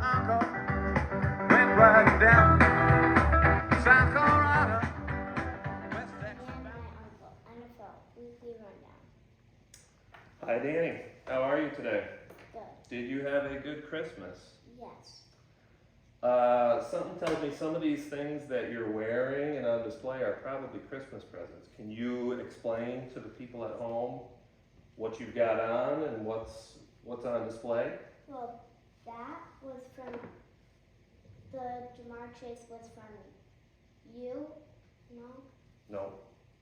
uncle went riding down South Colorado. West Texas. And my uncle, NFL Weekly Rundown. Hi Danny, how are you today? Good. Did you have a good Christmas? Yes. Something tells me some of these things that you're wearing and on display are probably Christmas presents. Can you explain to the people at home what you've got on and what's on display? Well, that was from the Jamar Chase was from you? No? No.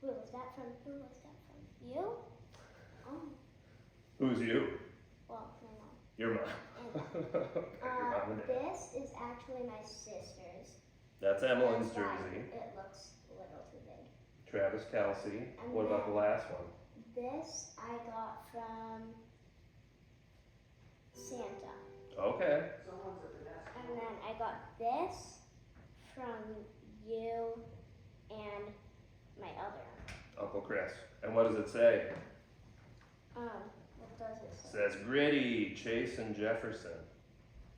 Who was that from? You? Oh, Who's you? well, my mom. Your mom. And, Your mom and dad. this is actually my sister's. That's Emmeline's That's why jersey. It looks a little too big. Travis Kelce. And What about then- the last one? This I got from Santa. Okay. And then I got this from you and my other. Uncle Chris. And what does it say? What does it It say? says Gritty, Chase, and Jefferson.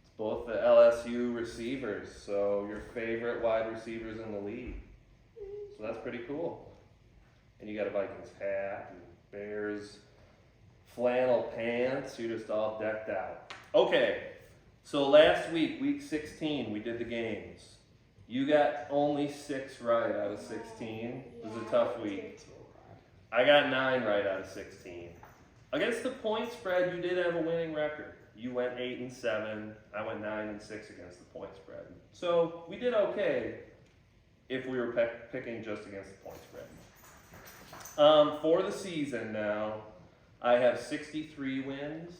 It's both the LSU receivers, so your favorite wide receivers in the league. So that's pretty cool. And you got a Vikings hat and Bears flannel pants. You're just all decked out. Okay, so last week, week 16, we did the games. You got only 6 right out of 16. It was a tough week. I got 9 right out of 16. Against the point spread, you did have a winning record. You went 8-7. I went 9-6 against the point spread. So we did okay if we were picking just against the point spread. For the season now, I have 63 wins.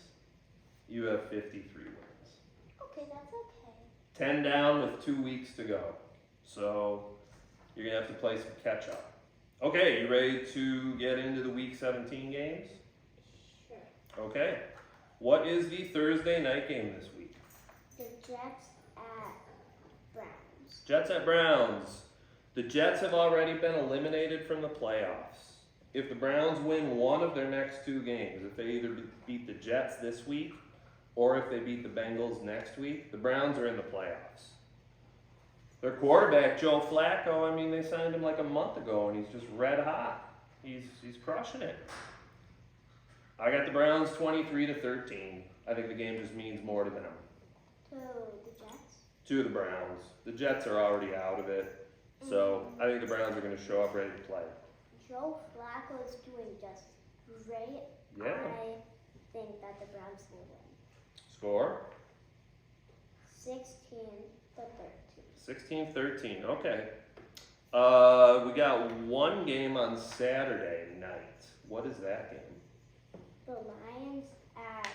You have 53 wins. Okay, that's okay. 10 down with 2 weeks to go. So you're gonna have to play some catch up. Okay, you ready to get into the week 17 games? Sure. Okay. What is the Thursday night game this week? The Jets at Browns. Jets at Browns. The Jets have already been eliminated from the playoffs. If the Browns win one of their next 2 games, if they either beat the Jets this week or if they beat the Bengals next week, the Browns are in the playoffs. Their quarterback, Joe Flacco, I mean, they signed him like a month ago and he's just red hot. He's crushing it. I got the Browns 23-13. I think the game just means more to them. To the Jets. To the Browns. The Jets are already out of it. So I think the Browns are going to show up ready to play. Joe Flacco is doing just great. Yeah. I think that the Browns will win. Score? 16-13. 16-13. Okay. We got one game on Saturday night. What is that game? The Lions at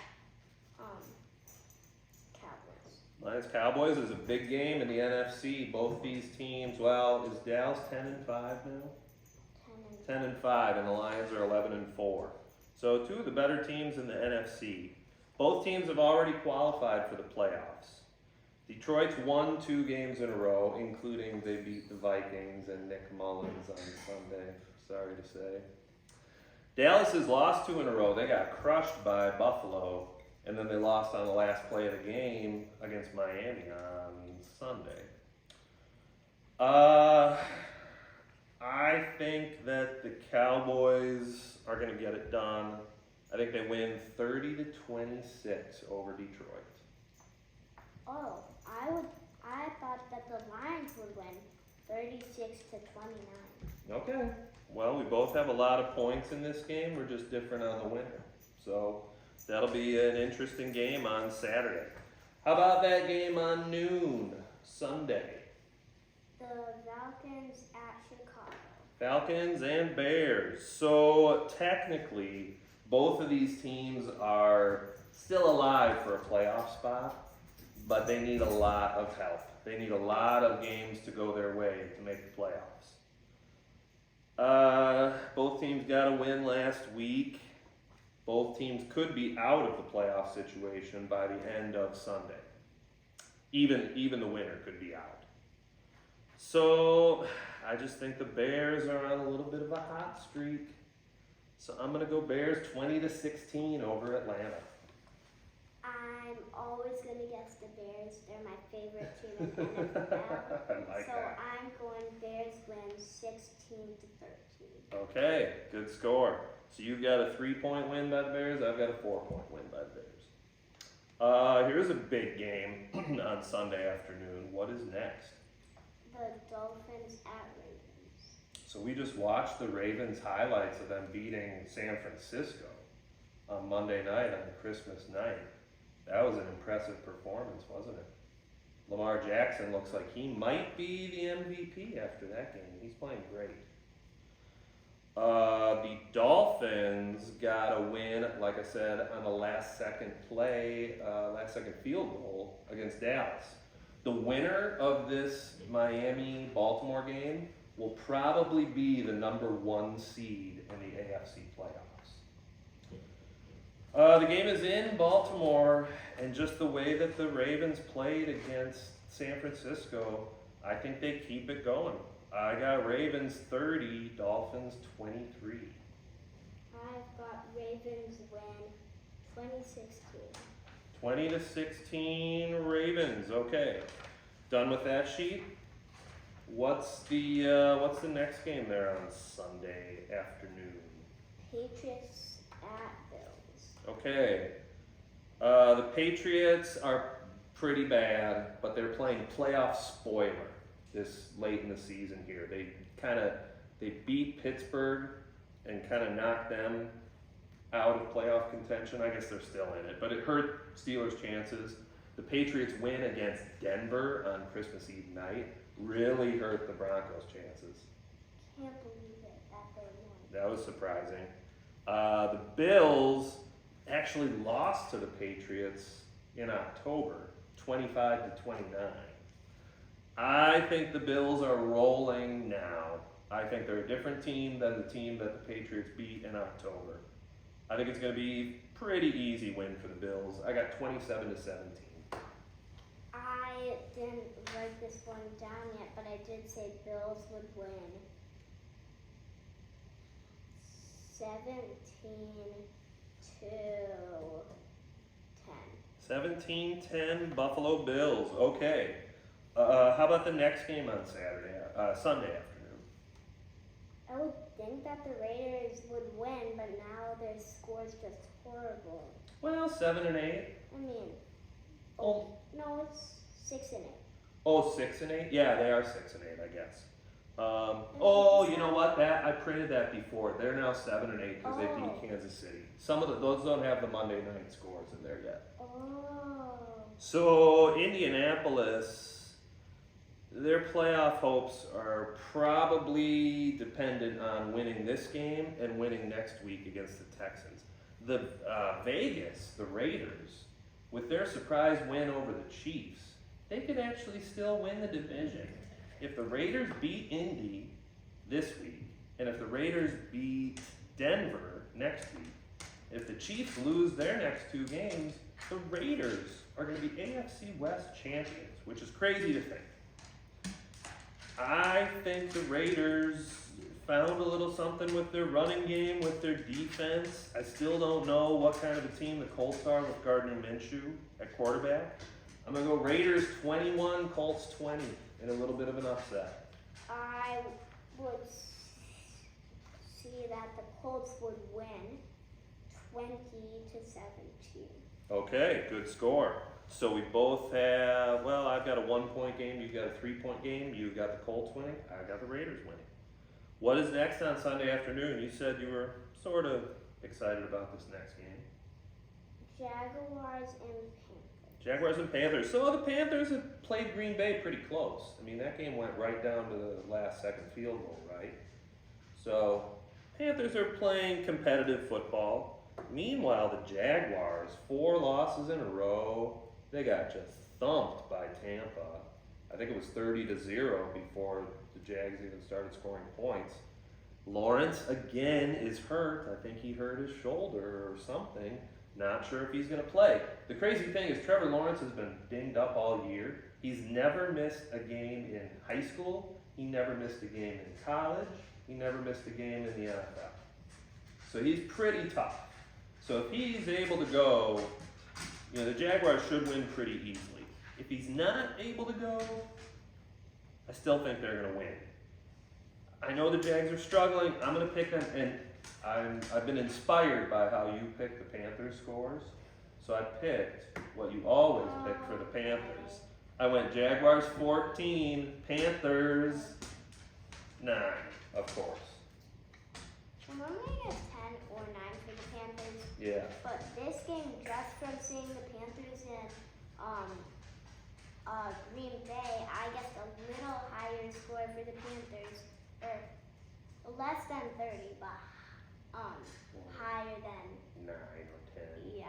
Cowboys. Lions Cowboys is a big game in the NFC. Both these teams, well, is Dallas 10-5 now? 10-5, and the Lions are 11-4. So 2 of the better teams in the NFC. Both teams have already qualified for the playoffs. Detroit's won 2 games in a row, including they beat the Vikings and Nick Mullins on Sunday, sorry to say. Dallas has lost 2 in a row. They got crushed by Buffalo, and then they lost on the last play of the game against Miami on Sunday. I think that the Cowboys are going to get it done. I think they win 30-26 over Detroit. Oh, I thought that the Lions would win 36-29. Okay. Well, we both have a lot of points in this game. We're just different on the winner. So that'll be an interesting game on Saturday. How about that game on noon, Sunday? The Falcons at Chicago. Falcons and Bears. So technically, both of these teams are still alive for a playoff spot, but they need a lot of help. They need a lot of games to go their way to make the playoffs. Both teams got a win last week. Both teams could be out of the playoff situation by the end of Sunday. Even the winner could be out. So I just think the Bears are on a little bit of a hot streak. So I'm gonna go Bears 20-16 over Atlanta. I'm always gonna guess the Bears. They're my favorite team in the NFL. I like So that. I'm going Bears win 16-13. Okay, good score. So you've got a 3-point win by the Bears. I've got a 4-point win by the Bears. Here's a big game on Sunday afternoon. What is next? The Dolphins at Ravens. So we just watched the Ravens highlights of them beating San Francisco on Monday night on Christmas night. That was an impressive performance, wasn't it? Lamar Jackson looks like he might be the MVP after that game. He's playing great. The Dolphins got a win, like I said, on the last second field goal against Dallas. The winner of this Miami-Baltimore game will probably be the number 1 seed in the AFC playoffs. The game is in Baltimore, and just the way that the Ravens played against San Francisco, I think they keep it going. I got Ravens 30, Dolphins 23. I've got Ravens win 2016. 20-16 Ravens. Okay, done with that sheet. What's the next game there on Sunday afternoon? Patriots at Bills. Okay, the Patriots are pretty bad, but they're playing playoff spoiler this late in the season here. They beat Pittsburgh and kind of knocked them out of playoff contention. I guess they're still in it, but it hurt Steelers' chances. The Patriots win against Denver on Christmas Eve night really hurt the Broncos' chances. Can't believe it that they won. That was surprising. The Bills actually lost to the Patriots in October, 25-29. I think the Bills are rolling now. I think they're a different team than the team that the Patriots beat in October. I think it's going to be a pretty easy win for the Bills. I got 27-17. I didn't write this one down yet, but I did say Bills would win 17-10. 17-10 Buffalo Bills. Okay. How about the next game on Sunday afternoon? I would think that the Raiders would win, but now their score's just horrible. Well, 7-8. I mean, Oh, no, it's 6-8. oh, 6-8. Yeah, they are 6-8, I guess. You know what? I printed that before. They're now 7-8 because they Oh. beat Kansas City. Those don't have the Monday night scores in there yet. Oh. So Indianapolis, their playoff hopes are probably dependent on winning this game and winning next week against the Texans. The Vegas, the Raiders, with their surprise win over the Chiefs, they could actually still win the division. If the Raiders beat Indy this week, and if the Raiders beat Denver next week, if the Chiefs lose their next 2 games, the Raiders are going to be AFC West champions, which is crazy to think. I think the Raiders found a little something with their running game, with their defense. I still don't know what kind of a team the Colts are with Gardner Minshew at quarterback. I'm going to go Raiders 21, Colts 20, in a little bit of an upset. I would see that the Colts would win 20-17. Okay, good score. So we both have, well, I've got a 1-point game, you've got a 3-point game, you've got the Colts winning, I got the Raiders winning. What is next on Sunday afternoon? You said you were sort of excited about this next game. Jaguars and Panthers. Jaguars and Panthers. So the Panthers have played Green Bay pretty close. I mean, that game went right down to the last second field goal, right? So Panthers are playing competitive football. Meanwhile, the Jaguars, 4 losses in a row. They got just thumped by Tampa. I think it was 30-0 before the Jags even started scoring points. Lawrence, again, is hurt. I think he hurt his shoulder or something. Not sure if he's going to play. The crazy thing is Trevor Lawrence has been dinged up all year. He's never missed a game in high school. He never missed a game in college. He never missed a game in the NFL. So he's pretty tough. So if he's able to go, the Jaguars should win pretty easily. If he's not able to go, I still think they're going to win. I know the Jags are struggling. I'm going to pick them, and I've been inspired by how you pick the Panthers scores. So I picked what you always pick for the Panthers. I went Jaguars 14, Panthers 9, of course. I'm only at 10 or 9 for the Panthers. Yeah. But this game, just from seeing the Panthers in Green Bay, I guessed a little higher score for the Panthers, or less than 30, but higher than 9 or 10.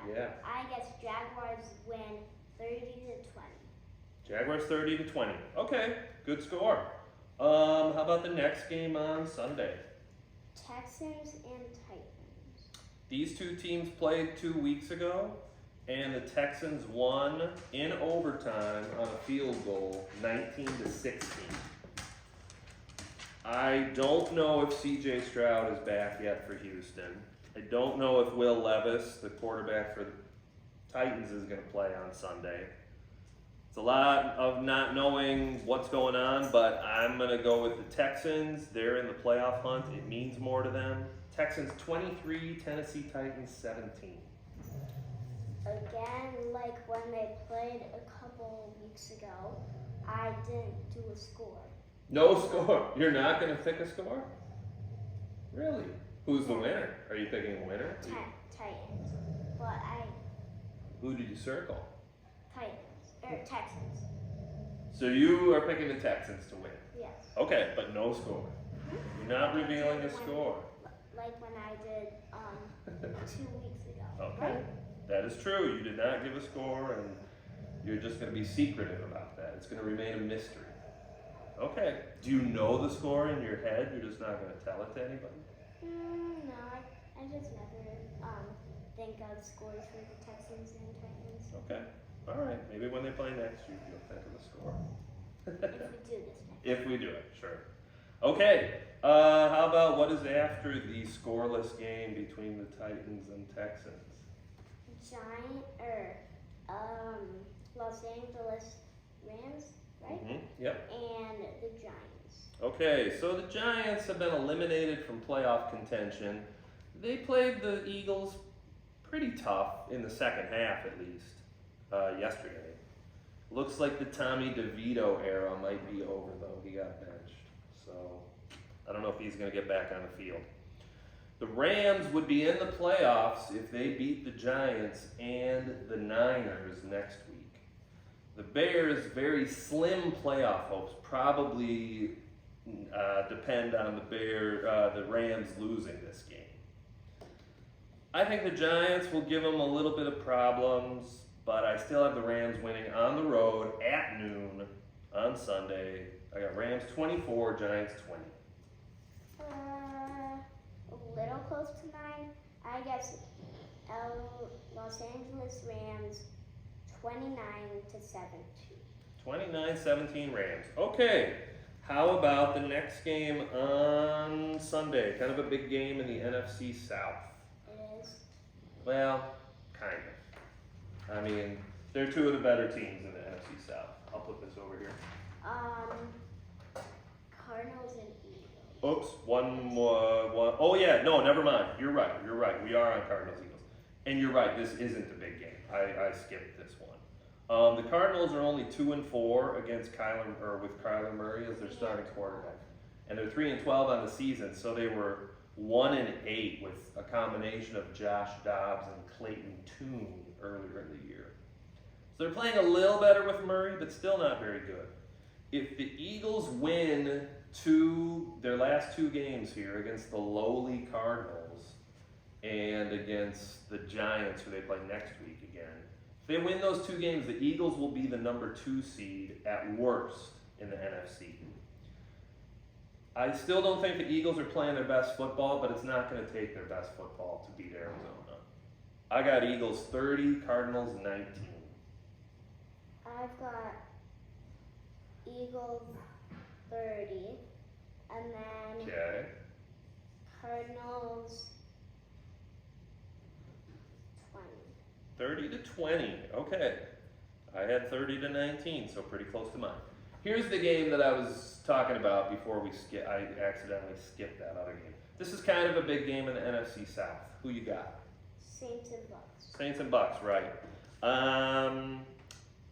yeah. I guess Jaguars win 30 to 20. Jaguars 30 to 20. Okay, good score. How about the next game on Sunday? Texans and Titans. These two teams played 2 weeks ago, and the Texans won in overtime on a field goal, 19 to 16. I don't know if CJ Stroud is back yet for Houston. I don't know if Will Levis, the quarterback for the Titans, is going to play on Sunday. It's a lot of not knowing what's going on, but I'm going to go with the Texans. They're in the playoff hunt. It means more to them. Texans 23, Tennessee Titans 17. Again, like when they played a couple weeks ago, I didn't do a score. No score. You're not going to pick a score? Really? Who's the winner? Are you picking a winner? Titans. But Who did you circle? Texans. So you are picking the Texans to win. Yes. Okay, but no score. You're not revealing a score. Like when I did 2 weeks ago. Okay. Right? That is true. You did not give a score, and you're just going to be secretive about that. It's going to remain a mystery. Okay. Do you know the score in your head? You're just not going to tell it to anybody? No, I just never think of scores for the Texans and Titans. Okay. All right. Maybe when they play next, you'll think of the score. If we do this next. If we do it, sure. Okay. How about what is after the scoreless game between the Titans and Texans? Los Angeles Rams, right? Yep. And the Giants. Okay, so the Giants have been eliminated from playoff contention. They played the Eagles pretty tough in the second half, at least, yesterday. Looks like the Tommy DeVito era might be over, though. He got benched. So I don't know if he's going to get back on the field. The Rams would be in the playoffs if they beat the Giants and the Niners next week. The Bears' very slim playoff hopes probably depend on the Rams losing this game. I think the Giants will give them a little bit of problems, but I still have the Rams winning on the road at noon on Sunday. I got Rams 24, Giants 20. A little close to mine. I guess Los Angeles Rams 29 to 17. 29-17 Rams. Okay, how about the next game on Sunday? Kind of a big game in the NFC South. It is. Well, kind of. I mean, they're two of the better teams in the NFC South. I'll put this over here. Cardinals and Eagles. Oops, one. Oh yeah, no, never mind. You're right. We are on Cardinals Eagles, and you're right. This isn't a big game. I skipped this one. The Cardinals are only 2-4 against with Kyler Murray as their starting quarterback, and they're 3-12 on the season. So they were 1-8 with a combination of Josh Dobbs and Clayton Tune earlier in the year. So they're playing a little better with Murray, but still not very good. If the Eagles win their last 2 games here against the lowly Cardinals and against the Giants, who they play next week again, if they win those 2 games, the Eagles will be the number 2 seed at worst in the NFC. I still don't think the Eagles are playing their best football, but it's not going to take their best football to beat Arizona. I got Eagles 30, Cardinals 19. I've got Eagles 30, and then Okay. Cardinals 20. 30 to 20. Okay. I had 30-19, so pretty close to mine. Here's the game that I was talking about before I accidentally skipped that other game. This is kind of a big game in the NFC South. Who you got? Saints and Bucks. Saints and Bucks, right.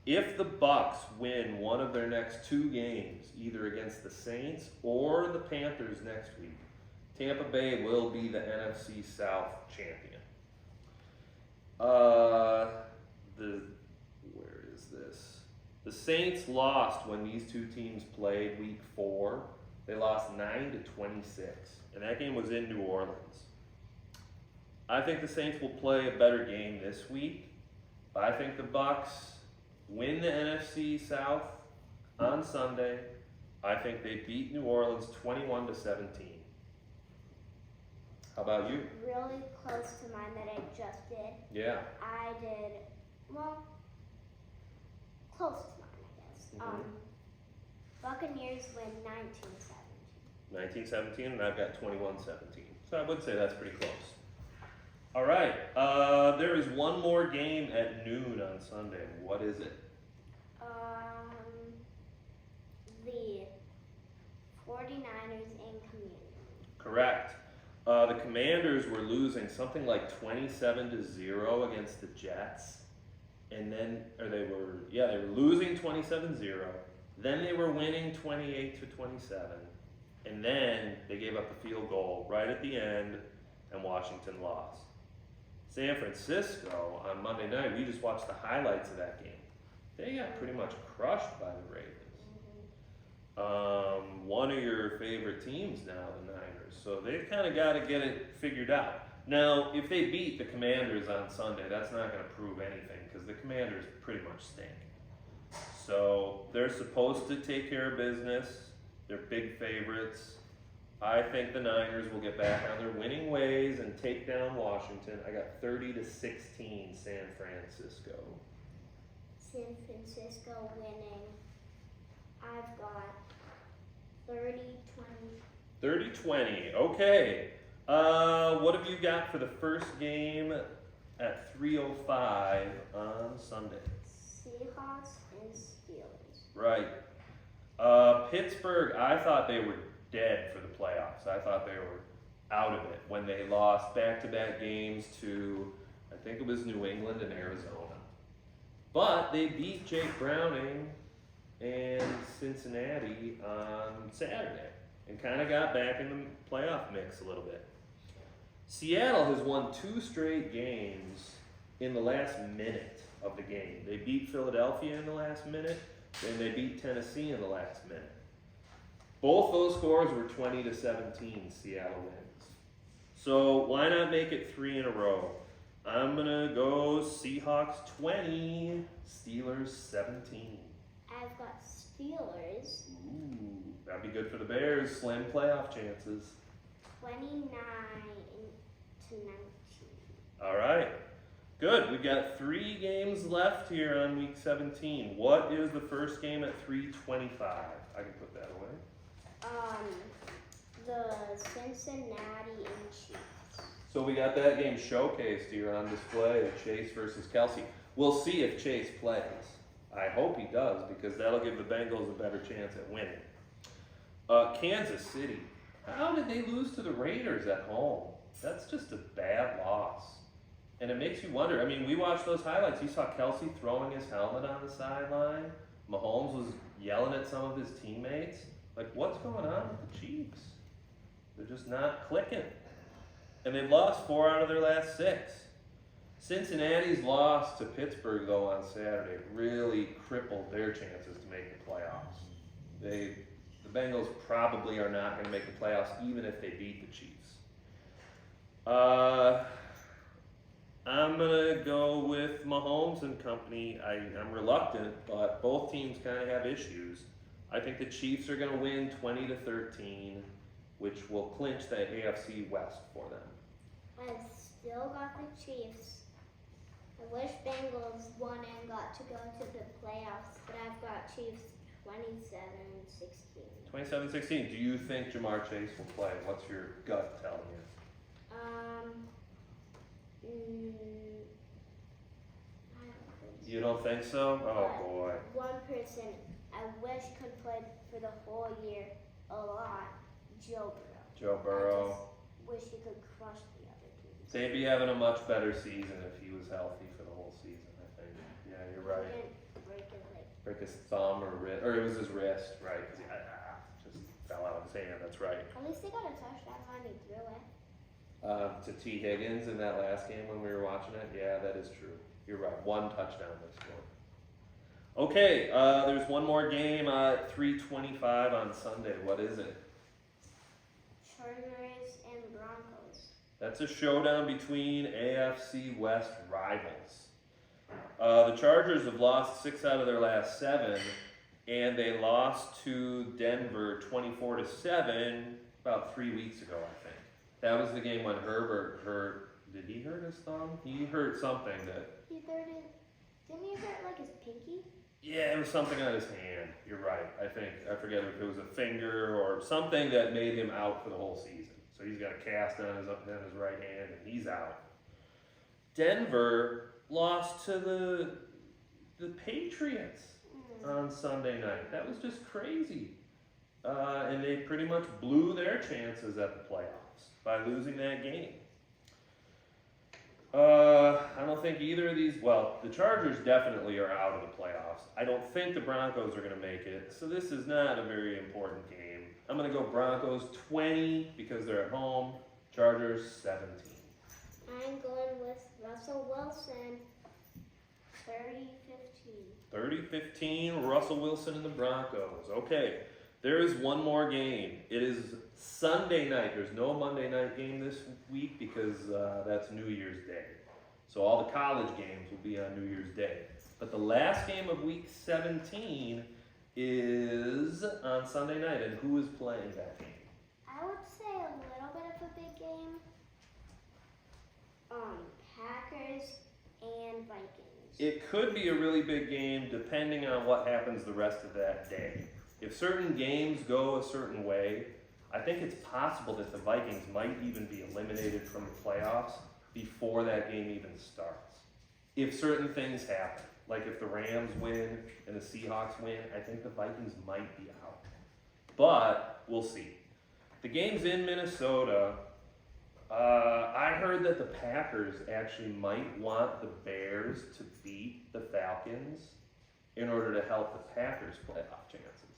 If the Bucks win one of their next 2 games, either against the Saints or the Panthers next week, Tampa Bay will be the NFC South champion. Where is this? The Saints lost when these 2 teams played week 4. They lost 9-26, and that game was in New Orleans. I think the Saints will play a better game this week. I think the Bucks win the NFC South on Sunday. I think they beat New Orleans 21-17. How about you? Really close to mine that I just did. Yeah. I did, well, close to mine, I guess. Mhm. Buccaneers win 19-17. 19-17, and I've got 21-17. So I would say that's pretty close. All right. There is one more game at noon on Sunday. What is it? The 49ers in Community. Correct. The Commanders were losing something like 27-0 against the Jets. And then, they were losing 27-0. Then they were winning 28-27. And then they gave up a field goal right at the end, and Washington lost. San Francisco, on Monday night, we just watched the highlights of that game. They got pretty much crushed by the Ravens. One of your favorite teams now, the Niners. So they've kind of got to get it figured out. Now, if they beat the Commanders on Sunday, that's not going to prove anything because the Commanders pretty much stink. So they're supposed to take care of business. They're big favorites. I think the Niners will get back on their winning ways and take down Washington. I got 30-16 San Francisco. San Francisco winning. I've got 30-20. 30-20. Okay. What have you got for the first game at 3:05 on Sunday? Seahawks and Steelers. Right. Pittsburgh, I thought they were dead for the playoffs. I thought they were out of it when they lost back-to-back games to, I think it was New England and Arizona. But they beat Jake Browning and Cincinnati on Saturday and kind of got back in the playoff mix a little bit. Seattle has won 2 straight games in the last minute of the game. They beat Philadelphia in the last minute, and they beat Tennessee in the last minute. Both those scores were 20-17, Seattle wins. So why not make it 3 in a row? I'm gonna go Seahawks 20, Steelers 17. I've got Steelers Ooh, that'd be good for the Bears. Slim playoff chances. 29-19. All right, good. We've got 3 games left here on week 17. What is the first game at 3:25? I can put that away. The Cincinnati and Chiefs. So we got that game showcased here on display, Chase versus Kelsey. We'll see if Chase plays. I hope he does because that'll give the Bengals a better chance at winning. Kansas City. How did they lose to the Raiders at home? That's just a bad loss. And it makes you wonder. I mean, we watched those highlights. You saw Kelsey throwing his helmet on the sideline. Mahomes was yelling at some of his teammates. Like, what's going on with the Chiefs? They're just not clicking. And they've lost 4 out of their last 6. Cincinnati's loss to Pittsburgh, though, on Saturday really crippled their chances to make the playoffs. The Bengals probably are not going to make the playoffs even if they beat the Chiefs. I'm going to go with Mahomes and company. I'm reluctant, but both teams kind of have issues. I think the Chiefs are going to win 20-13, which will clinch the AFC West for them. I've still got the Chiefs. I wish Bengals won and got to go to the playoffs, but I've got Chiefs 27-16. 27-16. Do you think Jamar Chase will play? What's your gut telling you? I don't think so. You don't think so? Oh boy. One person I wish could play for the whole year a lot, Joe Burrow. Joe I Burrow. just wish he could crush the other teams. They'd be having a much better season if he was healthy for the whole season, I think. Yeah, you're right. He didn't break his leg. Break his thumb or wrist, or it was his wrist, right? 'Cause he just fell out of his hand, that's right. At least they got a touchdown when he threw it. To T. Higgins in that last game when we were watching it, yeah, that is true. You're right, one touchdown they scored. Okay, there's one more game at 3:25 on Sunday. What is it? Chargers and Broncos. That's a showdown between AFC West rivals. The Chargers have lost 6 out of their last 7, and they lost to Denver 24-7 about 3 weeks ago, I think. That was the game when Herbert hurt. Did he hurt his thumb? He hurt something that. He hurt it. Didn't he hurt like his pinky? Yeah, it was something on his hand. You're right. I forget if it was a finger or something that made him out for the whole season. So he's got a cast on his right hand, and he's out. Denver lost to the Patriots on Sunday night. That was just crazy. And they pretty much blew their chances at the playoffs by losing that game. I don't think either of these, well, the Chargers definitely are out of the playoffs. I don't think the Broncos are going to make it, so this is not a very important game. I'm going to go Broncos 20 because they're at home, Chargers 17. I'm going with Russell Wilson, 30-15. 30-15, Russell Wilson and the Broncos. Okay, there is one more game. It is Sunday night. There's no Monday night game this week because that's New Year's Day. So all the college games will be on New Year's Day. But the last game of week 17 is on Sunday night. And who is playing that game? I would say a little bit of a big game. Packers and Vikings. It could be a really big game depending on what happens the rest of that day. If certain games go a certain way, I think it's possible that the Vikings might even be eliminated from the playoffs before that game even starts. If certain things happen, like if the Rams win and the Seahawks win, I think the Vikings might be out. But we'll see. The game's in Minnesota. I heard that the Packers actually might want the Bears to beat the Falcons in order to help the Packers' playoff chances.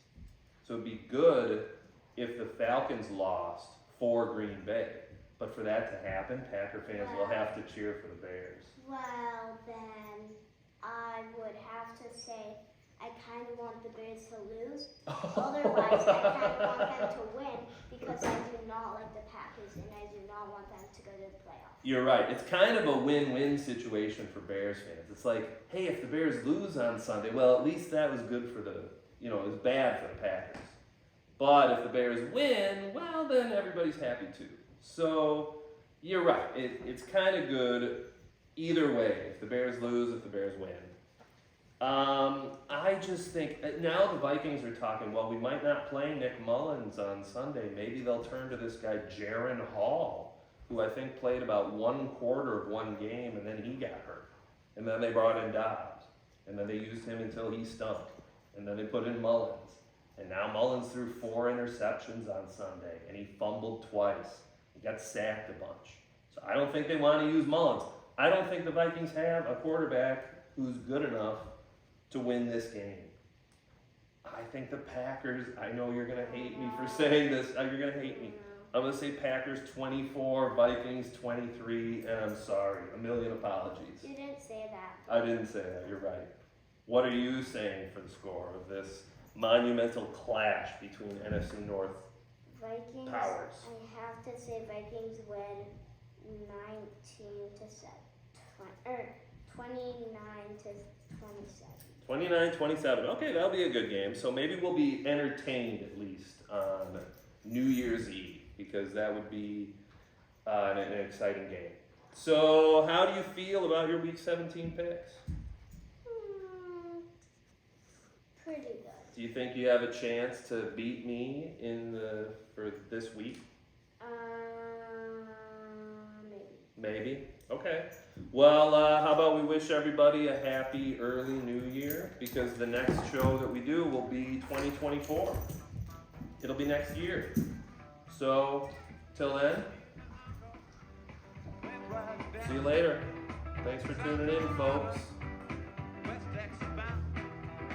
So it'd be good if the Falcons lost for Green Bay. But for that to happen, Packer fans will have to cheer for the Bears. Well, then I would have to say I kind of want the Bears to lose. Otherwise, I kind of want them to win because I do not like the Packers and I do not want them to go to the playoffs. You're right. It's kind of a win-win situation for Bears fans. It's like, hey, if the Bears lose on Sunday, well, at least that was good for the, it was bad for the Packers. But if the Bears win, well, then everybody's happy too. So, you're right. It's kind of good either way. If the Bears lose, if the Bears win. I just think, now the Vikings are talking, well, we might not play Nick Mullins on Sunday. Maybe they'll turn to this guy, Jaron Hall, who I think played about 1/4 of one game, and then he got hurt. And then they brought in Dobbs. And then they used him until he stunk. And then they put in Mullins. And now Mullins threw 4 interceptions on Sunday, and he fumbled twice. He got sacked a bunch. So I don't think they want to use Mullins. I don't think the Vikings have a quarterback who's good enough to win this game. I think the Packers, I know you're going to hate me for saying this. You're going to hate me. I'm going to say Packers 24, Vikings 23, and I'm sorry. A million apologies. You didn't say that. I didn't say that. You're right. What are you saying for the score of this monumental clash between NFC North Vikings. powers? I have to say Vikings win 29-27. 29-27. Okay, that'll be a good game. So maybe we'll be entertained at least on New Year's Eve because that would be an exciting game. So how do you feel about your Week 17 picks? Pretty good. Do you think you have a chance to beat me for this week? Maybe. Maybe. Okay. Well, how about we wish everybody a happy early new year, because the next show that we do will be 2024. It'll be next year. So, till then, see you later. Thanks for tuning in, folks.